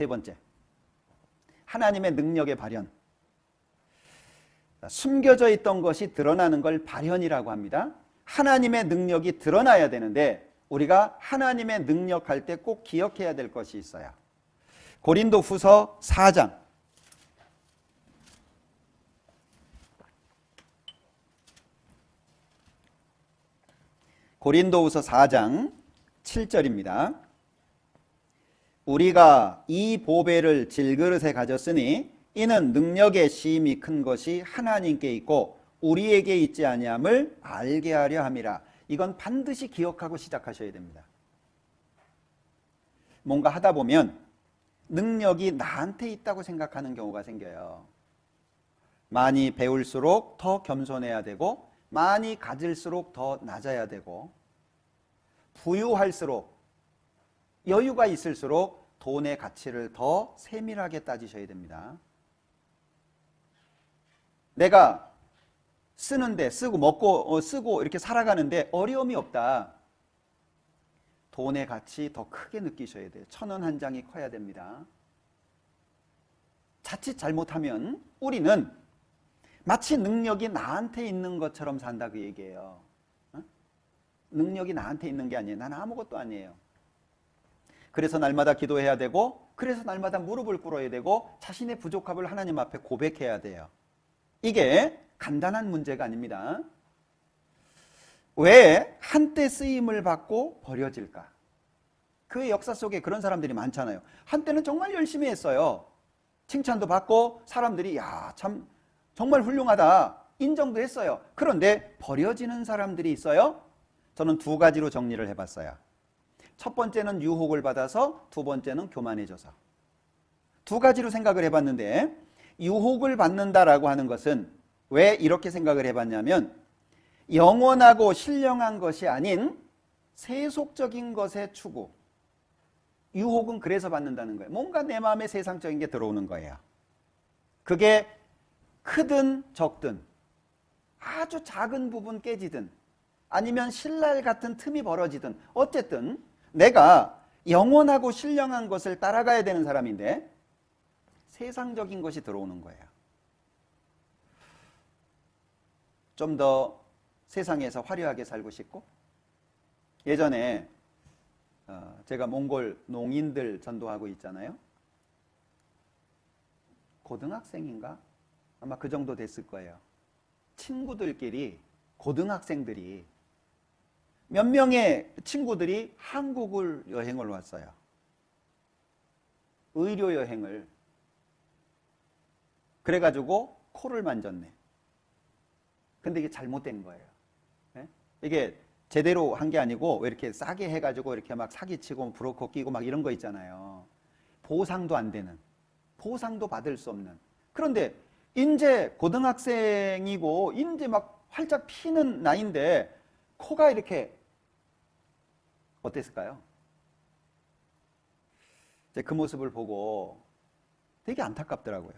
세 번째, 하나님의 능력의 발현. 숨겨져 있던 것이 드러나는 걸 발현이라고 합니다. 하나님의 능력이 드러나야 되는데 우리가 하나님의 능력할 때 꼭 기억해야 될 것이 있어요. 고린도후서 4장 고린도후서 4장 7절입니다. 우리가 이 보배를 질그릇에 가졌으니 이는 능력의 시임이 큰 것이 하나님께 있고 우리에게 있지 아니함을 알게 하려 함이라. 이건 반드시 기억하고 시작하셔야 됩니다. 뭔가 하다 보면 능력이 나한테 있다고 생각하는 경우가 생겨요. 많이 배울수록 더 겸손해야 되고 많이 가질수록 더 낮아야 되고 부유할수록 여유가 있을수록 돈의 가치를 더 세밀하게 따지셔야 됩니다. 내가 쓰는데 쓰고 먹고 쓰고 이렇게 살아가는데 어려움이 없다. 돈의 가치 더 크게 느끼셔야 돼요. 1,000원 한 장이 커야 됩니다. 자칫 잘못하면 우리는 마치 능력이 나한테 있는 것처럼 산다 그 얘기예요. 능력이 나한테 있는 게 아니에요. 난 아무것도 아니에요. 그래서 날마다 기도해야 되고 그래서 날마다 무릎을 꿇어야 되고 자신의 부족함을 하나님 앞에 고백해야 돼요. 이게 간단한 문제가 아닙니다. 왜 한때 쓰임을 받고 버려질까? 그 역사 속에 그런 사람들이 많잖아요. 한때는 정말 열심히 했어요. 칭찬도 받고 사람들이 야, 참 정말 훌륭하다 인정도 했어요. 그런데 버려지는 사람들이 있어요. 저는 두 가지로 정리를 해봤어요. 첫 번째는 유혹을 받아서, 두 번째는 교만해져서. 두 가지로 생각을 해봤는데 유혹을 받는다라고 하는 것은 왜 이렇게 생각을 해봤냐면 영원하고 신령한 것이 아닌 세속적인 것의 추구. 유혹은 그래서 받는다는 거예요. 뭔가 내 마음에 세상적인 게 들어오는 거예요. 그게 크든 적든 아주 작은 부분 깨지든 아니면 신랄 같은 틈이 벌어지든 어쨌든 내가 영원하고 신령한 것을 따라가야 되는 사람인데 세상적인 것이 들어오는 거예요. 좀 더 세상에서 화려하게 살고 싶고 예전에 제가 몽골 농인들 전도하고 있잖아요. 고등학생인가? 아마 그 정도 됐을 거예요. 친구들끼리 고등학생들이 몇 명의 친구들이 한국을 여행을 왔어요. 의료 여행을. 그래가지고 코를 만졌네. 근데 이게 잘못된 거예요. 네? 이게 제대로 한 게 아니고 왜 이렇게 싸게 해가지고 이렇게 막 사기치고 브로커 끼고 막 이런 거 있잖아요. 보상도 안 되는, 보상도 받을 수 없는. 그런데 이제 고등학생이고 이제 막 활짝 피는 나이인데 코가 이렇게 어땠을까요? 그 모습을 보고 되게 안타깝더라고요.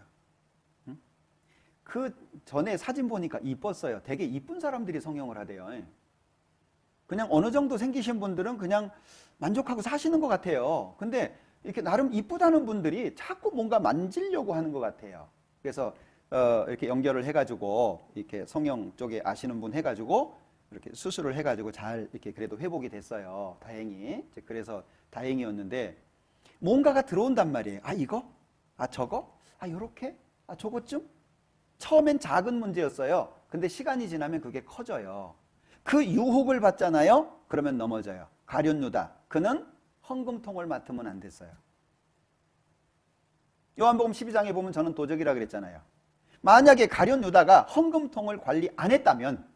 그 전에 사진 보니까 이뻤어요. 되게 이쁜 사람들이 성형을 하대요. 그냥 어느 정도 생기신 분들은 그냥 만족하고 사시는 것 같아요. 근데 이렇게 나름 이쁘다는 분들이 자꾸 뭔가 만지려고 하는 것 같아요. 그래서 이렇게 연결을 해가지고 이렇게 성형 쪽에 아시는 분 해가지고 이렇게 수술을 해가지고 잘 이렇게 그래도 회복이 됐어요. 다행히. 그래서 다행이었는데 뭔가가 들어온단 말이에요. 아 이거? 아 저거? 아 요렇게? 아 저것쯤? 처음엔 작은 문제였어요. 근데 시간이 지나면 그게 커져요. 그 유혹을 받잖아요. 그러면 넘어져요. 가룟 유다. 그는 헌금통을 맡으면 안 됐어요. 요한복음 12장에 보면 저는 도적이라 그랬잖아요. 만약에 가룟 유다가 헌금통을 관리 안 했다면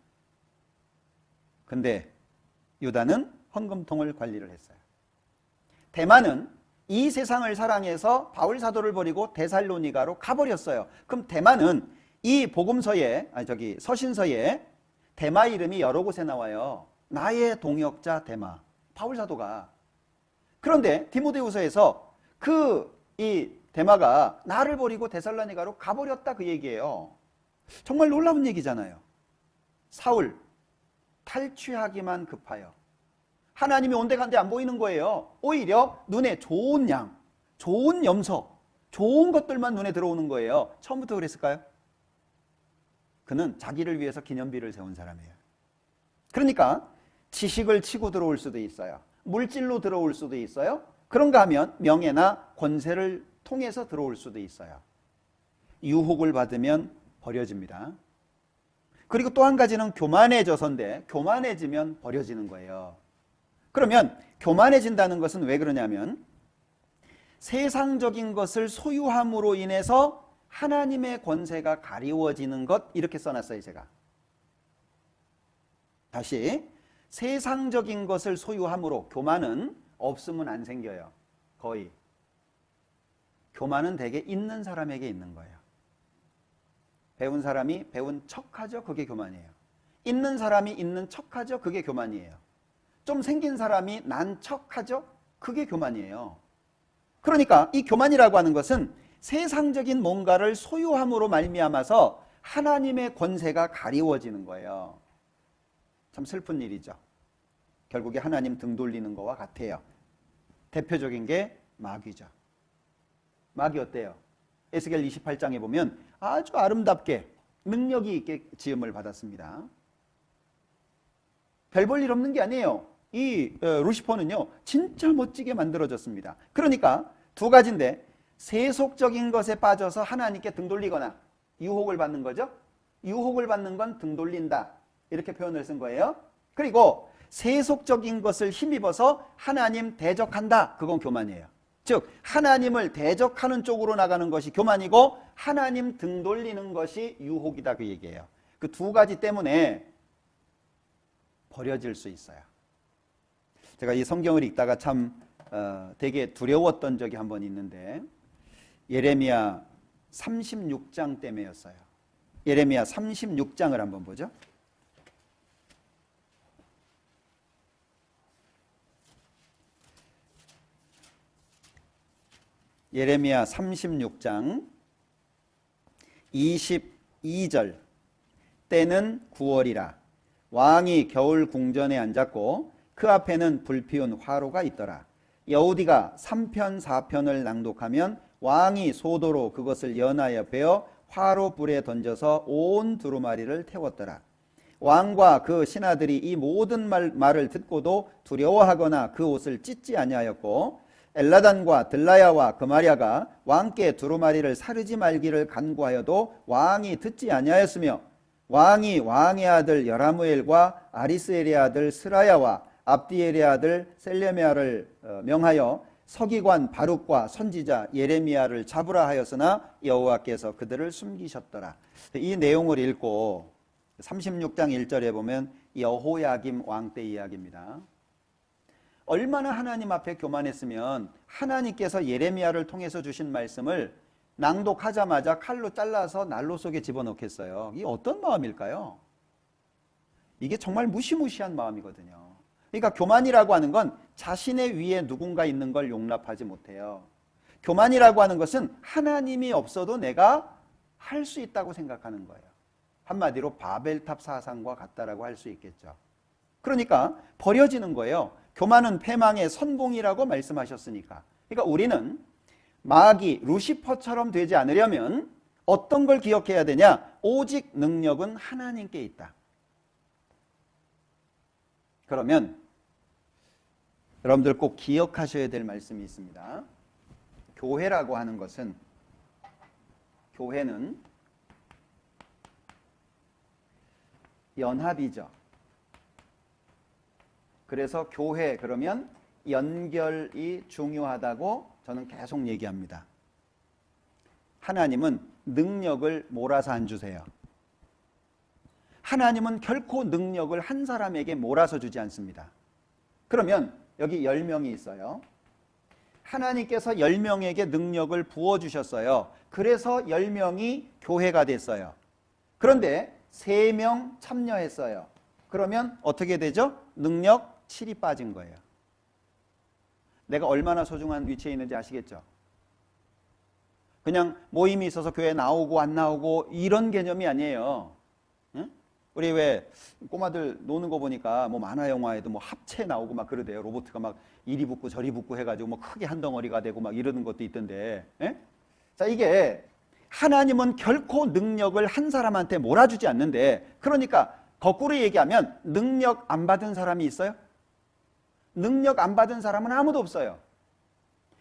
근데 유다는 헌금통을 관리를 했어요. 대만은 이 세상을 사랑해서 바울 사도를 버리고 데살로니가로 가버렸어요. 그럼 대만은 이 복음서에 서신서에 대마 이름이 여러 곳에 나와요. 나의 동역자 대마, 바울 사도가. 그런데 디모데후서에서 이 대마가 나를 버리고 데살로니가로 가버렸다 그 얘기예요. 정말 놀라운 얘기잖아요. 사울 탈취하기만 급하여 하나님이 온데간데 안 보이는 거예요. 오히려 눈에 좋은 양, 좋은 염소, 좋은 것들만 눈에 들어오는 거예요. 처음부터 그랬을까요? 그는 자기를 위해서 기념비를 세운 사람이에요. 그러니까 지식을 치고 들어올 수도 있어요. 물질로 들어올 수도 있어요. 그런가 하면 명예나 권세를 통해서 들어올 수도 있어요. 유혹을 받으면 버려집니다. 그리고 또 한 가지는 교만해져서인데, 교만해지면 버려지는 거예요. 그러면 교만해진다는 것은 왜 그러냐면 세상적인 것을 소유함으로 인해서 하나님의 권세가 가리워지는 것, 이렇게 써놨어요 제가. 다시, 세상적인 것을 소유함으로, 교만은 없으면 안 생겨요. 거의. 교만은 대개 있는 사람에게 있는 거예요. 배운 사람이 배운 척하죠. 그게 교만이에요. 있는 사람이 있는 척하죠. 그게 교만이에요. 좀 생긴 사람이 난 척하죠. 그게 교만이에요. 그러니까 이 교만이라고 하는 것은 세상적인 뭔가를 소유함으로 말미암아서 하나님의 권세가 가리워지는 거예요. 참 슬픈 일이죠. 결국에 하나님 등 돌리는 거와 같아요. 대표적인 게 마귀죠. 마귀 어때요? 에스겔 28장에 보면 아주 아름답게 능력이 있게 지음을 받았습니다. 별 볼 일 없는 게 아니에요. 이 루시퍼는요 진짜 멋지게 만들어졌습니다. 그러니까 두 가지인데, 세속적인 것에 빠져서 하나님께 등 돌리거나 유혹을 받는 거죠. 유혹을 받는 건 등 돌린다, 이렇게 표현을 쓴 거예요. 그리고 세속적인 것을 힘입어서 하나님 대적한다, 그건 교만이에요. 즉 하나님을 대적하는 쪽으로 나가는 것이 교만이고, 하나님 등 돌리는 것이 유혹이다, 그 얘기예요. 그 두 가지 때문에 버려질 수 있어요. 제가 이 성경을 읽다가 참 되게 두려웠던 적이 한 번 있는데, 예레미야 36장 때문에였어요. 예레미야 36장을 한번 보죠. 예레미야 36장 22절. 때는 9월이라 왕이 겨울 궁전에 앉았고 그 앞에는 불피운 화로가 있더라. 여우디가 3편 4편을 낭독하면 왕이 소도로 그것을 연하여 베어 화로 불에 던져서 온 두루마리를 태웠더라. 왕과 그 신하들이 이 모든 말을 듣고도 두려워하거나 그 옷을 찢지 아니하였고, 엘라단과 들라야와 그마랴가 왕께 두루마리를 사르지 말기를 간구하여도 왕이 듣지 아니하였으며, 왕이 왕의 아들 여라무엘과 아리스엘의 아들 스라야와 압디엘의 아들 셀레미야를 명하여 서기관 바룩과 선지자 예레미야를 잡으라 하였으나 여호와께서 그들을 숨기셨더라. 이 내용을 읽고 36장 1절에 보면 여호야김 왕 때 이야기입니다. 얼마나 하나님 앞에 교만했으면 하나님께서 예레미야를 통해서 주신 말씀을 낭독하자마자 칼로 잘라서 난로 속에 집어넣겠어요. 이게 어떤 마음일까요? 이게 정말 무시무시한 마음이거든요. 그러니까 교만이라고 하는 건 자신의 위에 누군가 있는 걸 용납하지 못해요. 교만이라고 하는 것은 하나님이 없어도 내가 할 수 있다고 생각하는 거예요. 한마디로 바벨탑 사상과 같다라고 할 수 있겠죠. 그러니까 버려지는 거예요. 교만은 패망의 선봉이라고 말씀하셨으니까. 그러니까 우리는 마귀 루시퍼처럼 되지 않으려면 어떤 걸 기억해야 되냐? 오직 능력은 하나님께 있다. 그러면 여러분들 꼭 기억하셔야 될 말씀이 있습니다. 교회라고 하는 것은, 교회는 연합이죠. 그래서 교회 그러면 연결이 중요하다고 저는 계속 얘기합니다. 하나님은 능력을 몰아서 안 주세요. 하나님은 결코 능력을 한 사람에게 몰아서 주지 않습니다. 그러면 여기 10명이 있어요. 하나님께서 10명에게 능력을 부어주셨어요. 그래서 10명이 교회가 됐어요. 그런데 3명 참여했어요. 그러면 어떻게 되죠? 능력 7이 빠진 거예요. 내가 얼마나 소중한 위치에 있는지 아시겠죠? 그냥 모임이 있어서 교회 나오고 안 나오고 이런 개념이 아니에요. 응? 우리 왜 꼬마들 노는 거 보니까 뭐 만화 영화에도 뭐 합체 나오고 막 그러대요. 로봇가 막 이리 붙고 저리 붙고 해가지고 뭐 크게 한 덩어리가 되고 막 이러는 것도 있던데. 예? 자, 이게 하나님은 결코 능력을 한 사람한테 몰아주지 않는데, 그러니까 거꾸로 얘기하면 능력 안 받은 사람이 있어요? 능력 안 받은 사람은 아무도 없어요.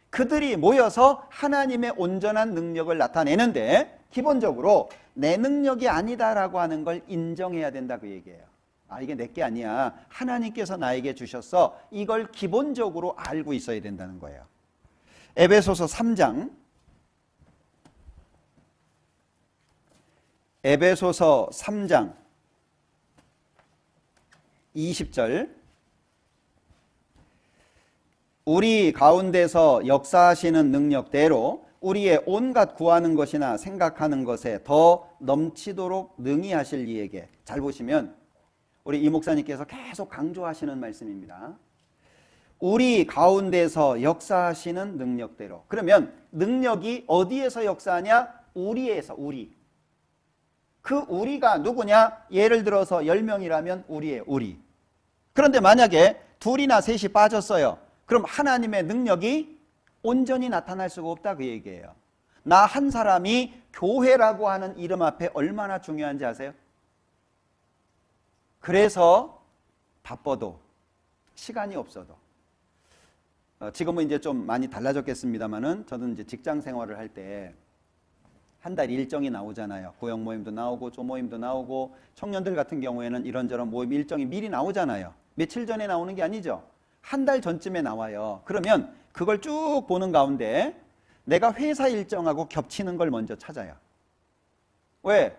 그들이 모여서 하나님의 온전한 능력을 나타내는데 기본적으로 내 능력이 아니다라고 하는 걸 인정해야 된다, 그 얘기예요. 아, 이게 내게 아니야. 하나님께서 나에게 주셨어. 이걸 기본적으로 알고 있어야 된다는 거예요. 에베소서 3장 에베소서 3장 20절 우리 가운데서 역사하시는 능력대로 우리의 온갖 구하는 것이나 생각하는 것에 더 넘치도록 능히 하실 이에게. 잘 보시면 우리 이 목사님께서 계속 강조하시는 말씀입니다. 우리 가운데서 역사하시는 능력대로. 그러면 능력이 어디에서 역사하냐? 우리에서. 우리. 그 우리가 누구냐? 예를 들어서 10명이라면 우리예요. 우리. 그런데 만약에 둘이나 셋이 빠졌어요. 그럼 하나님의 능력이 온전히 나타날 수가 없다, 그 얘기예요. 나 한 사람이 교회라고 하는 이름 앞에 얼마나 중요한지 아세요? 그래서 바빠도 시간이 없어도 지금은 이제 좀 많이 달라졌겠습니다만은 저는 이제 직장 생활을 할 때 한 달 일정이 나오잖아요. 구역 모임도 나오고 조모임도 나오고 청년들 같은 경우에는 이런저런 모임 일정이 미리 나오잖아요. 며칠 전에 나오는 게 아니죠. 한 달 전쯤에 나와요. 그러면 그걸 쭉 보는 가운데 내가 회사 일정하고 겹치는 걸 먼저 찾아요. 왜?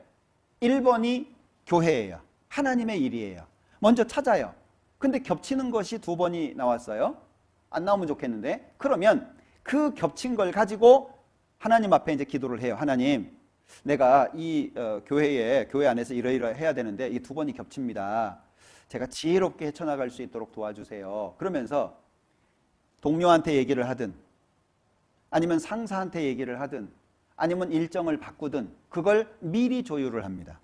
1번이 교회예요. 하나님의 일이에요. 먼저 찾아요. 근데 겹치는 것이 2번이 나왔어요. 안 나오면 좋겠는데. 그러면 그 겹친 걸 가지고 하나님 앞에 이제 기도를 해요. 하나님, 내가 이 교회 안에서 이러이러해야 되는데 이 2번이 겹칩니다. 제가 지혜롭게 헤쳐나갈 수 있도록 도와주세요. 그러면서 동료한테 얘기를 하든 아니면 상사한테 얘기를 하든 아니면 일정을 바꾸든 그걸 미리 조율을 합니다.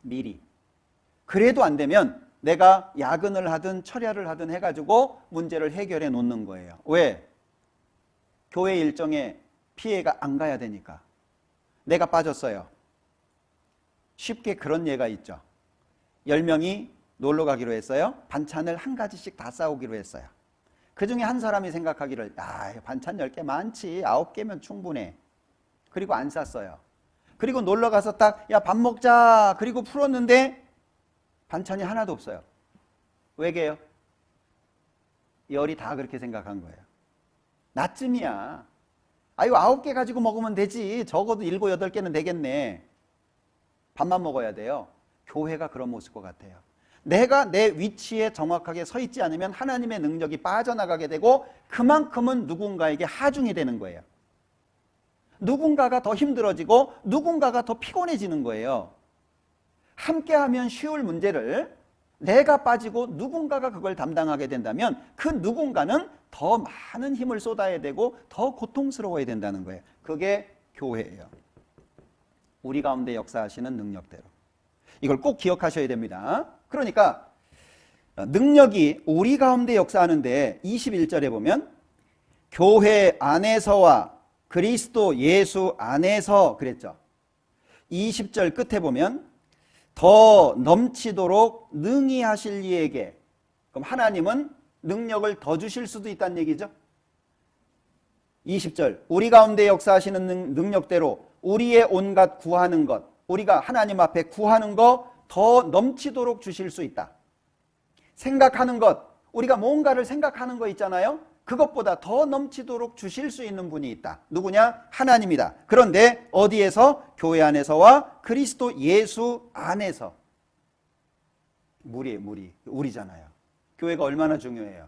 미리. 그래도 안 되면 내가 야근을 하든 철야를 하든 해가지고 문제를 해결해 놓는 거예요. 왜? 교회 일정에 피해가 안 가야 되니까. 내가 빠졌어요. 쉽게 그런 예가 있죠. 10명이 놀러 가기로 했어요. 반찬을 한 가지씩 다 싸오기로 했어요. 그 중에 한 사람이 생각하기를 반찬 10개 많지, 9개면 충분해. 그리고 안 쌌어요. 그리고 놀러 가서 딱 야 밥 먹자 그리고 풀었는데 반찬이 하나도 없어요. 왜게요? 열이 다 그렇게 생각한 거예요. 나쯤이야. 아유 9개 가지고 먹으면 되지. 적어도 7, 8개는 되겠네. 밥만 먹어야 돼요. 교회가 그런 모습과 같아요. 내가 내 위치에 정확하게 서 있지 않으면 하나님의 능력이 빠져나가게 되고 그만큼은 누군가에게 하중이 되는 거예요. 누군가가 더 힘들어지고 누군가가 더 피곤해지는 거예요. 함께하면 쉬울 문제를 내가 빠지고 누군가가 그걸 담당하게 된다면 그 누군가는 더 많은 힘을 쏟아야 되고 더 고통스러워야 된다는 거예요. 그게 교회예요. 우리 가운데 역사하시는 능력대로. 이걸 꼭 기억하셔야 됩니다. 그러니까 능력이 우리 가운데 역사하는데 21절에 보면 교회 안에서와 그리스도 예수 안에서 그랬죠. 20절 끝에 보면 더 넘치도록 능히 하실 이에게. 그럼 하나님은 능력을 더 주실 수도 있다는 얘기죠. 20절 우리 가운데 역사하시는 능력대로 우리의 온갖 구하는 것, 우리가 하나님 앞에 구하는 것 더 넘치도록 주실 수 있다. 생각하는 것, 우리가 뭔가를 생각하는 거 있잖아요. 그것보다 더 넘치도록 주실 수 있는 분이 있다. 누구냐? 하나님이다. 그런데 어디에서? 교회 안에서와 그리스도 예수 안에서. 무리 우리잖아요. 교회가 얼마나 중요해요.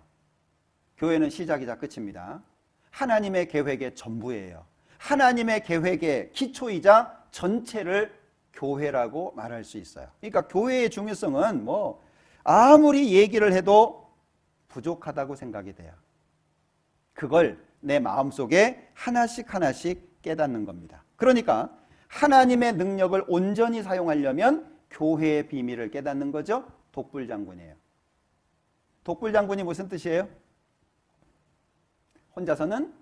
교회는 시작이자 끝입니다. 하나님의 계획의 전부예요. 하나님의 계획의 기초이자 전체를 교회라고 말할 수 있어요. 그러니까 교회의 중요성은 뭐 아무리 얘기를 해도 부족하다고 생각이 돼요. 그걸 내 마음속에 하나씩 하나씩 깨닫는 겁니다. 그러니까 하나님의 능력을 온전히 사용하려면 교회의 비밀을 깨닫는 거죠. 독불장군이에요. 독불장군이 무슨 뜻이에요? 혼자서는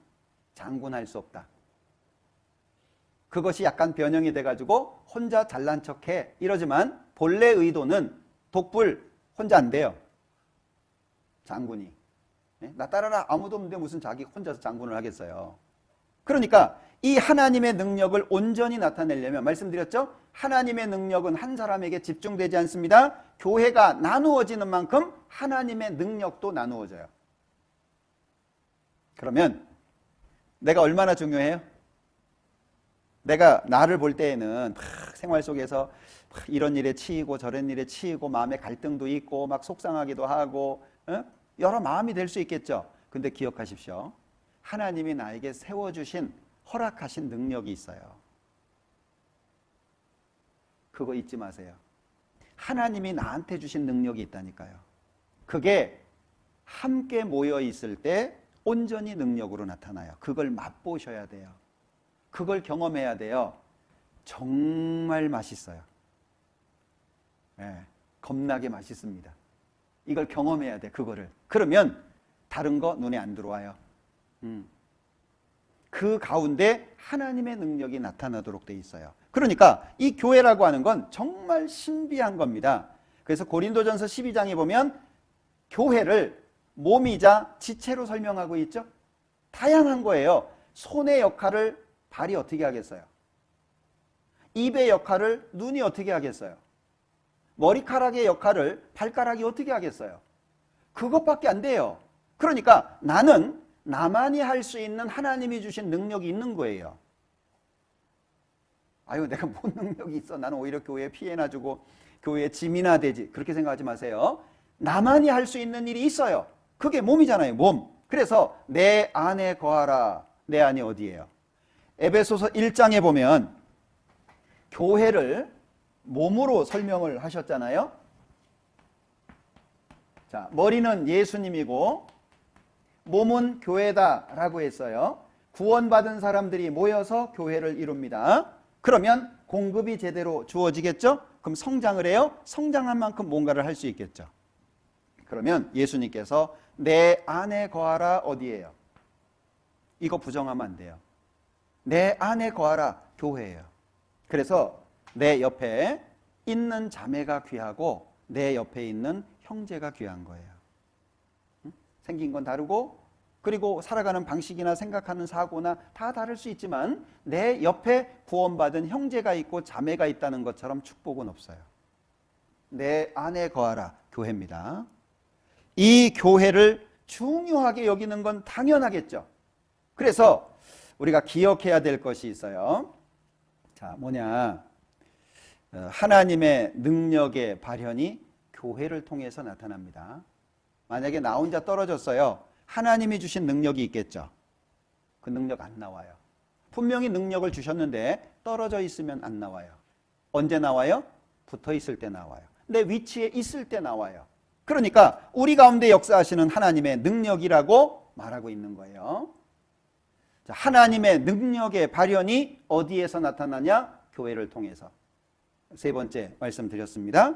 장군할 수 없다. 그것이 약간 변형이 돼가지고 혼자 잘난 척해 이러지만 본래 의도는 독불 혼자 안 돼요. 장군이. 나 따라라 아무도 없는데 무슨 자기 혼자서 장군을 하겠어요. 그러니까 이 하나님의 능력을 온전히 나타내려면 말씀드렸죠? 하나님의 능력은 한 사람에게 집중되지 않습니다. 교회가 나누어지는 만큼 하나님의 능력도 나누어져요. 그러면 내가 얼마나 중요해요? 내가 나를 볼 때에는 생활 속에서 이런 일에 치이고 저런 일에 치이고 마음의 갈등도 있고 막 속상하기도 하고 여러 마음이 될 수 있겠죠. 근데 기억하십시오. 하나님이 나에게 세워주신 허락하신 능력이 있어요. 그거 잊지 마세요. 하나님이 나한테 주신 능력이 있다니까요. 그게 함께 모여 있을 때 온전히 능력으로 나타나요. 그걸 맛보셔야 돼요. 그걸 경험해야 돼요. 정말 맛있어요. 겁나게 맛있습니다. 이걸 경험해야 돼, 그거를. 그러면 다른 거 눈에 안 들어와요. 그 가운데 하나님의 능력이 나타나도록 돼 있어요. 그러니까 이 교회라고 하는 건 정말 신비한 겁니다. 그래서 고린도전서 12장에 보면 교회를 몸이자 지체로 설명하고 있죠. 다양한 거예요. 손의 역할을 발이 어떻게 하겠어요? 입의 역할을 눈이 어떻게 하겠어요? 머리카락의 역할을 발가락이 어떻게 하겠어요? 그것밖에 안 돼요. 그러니까 나는 나만이 할 수 있는 하나님이 주신 능력이 있는 거예요. 아유, 내가 뭔 능력이 있어? 나는 오히려 교회에 피해나 주고 교회에 짐이나 되지. 그렇게 생각하지 마세요. 나만이 할 수 있는 일이 있어요. 그게 몸이잖아요, 몸. 그래서 내 안에 거하라. 내 안이 어디예요? 에베소서 1장에 보면 교회를 몸으로 설명을 하셨잖아요. 자, 머리는 예수님이고 몸은 교회다라고 했어요. 구원받은 사람들이 모여서 교회를 이룹니다. 그러면 공급이 제대로 주어지겠죠? 그럼 성장을 해요. 성장한 만큼 뭔가를 할 수 있겠죠. 그러면 예수님께서 내 안에 거하라 어디예요? 이거 부정하면 안 돼요. 내 안에 거하라 교회예요. 그래서 내 옆에 있는 자매가 귀하고 내 옆에 있는 형제가 귀한 거예요. 생긴 건 다르고 그리고 살아가는 방식이나 생각하는 사고나 다 다를 수 있지만 내 옆에 구원받은 형제가 있고 자매가 있다는 것처럼 축복은 없어요. 내 안에 거하라 교회입니다. 이 교회를 중요하게 여기는 건 당연하겠죠. 그래서 우리가 기억해야 될 것이 있어요. 자, 뭐냐? 하나님의 능력의 발현이 교회를 통해서 나타납니다. 만약에 나 혼자 떨어졌어요. 하나님이 주신 능력이 있겠죠. 그 능력 안 나와요. 분명히 능력을 주셨는데 떨어져 있으면 안 나와요. 언제 나와요? 붙어 있을 때 나와요. 내 위치에 있을 때 나와요. 그러니까 우리 가운데 역사하시는 하나님의 능력이라고 말하고 있는 거예요. 자, 하나님의 능력의 발현이 어디에서 나타나냐? 교회를 통해서. 세 번째 말씀드렸습니다.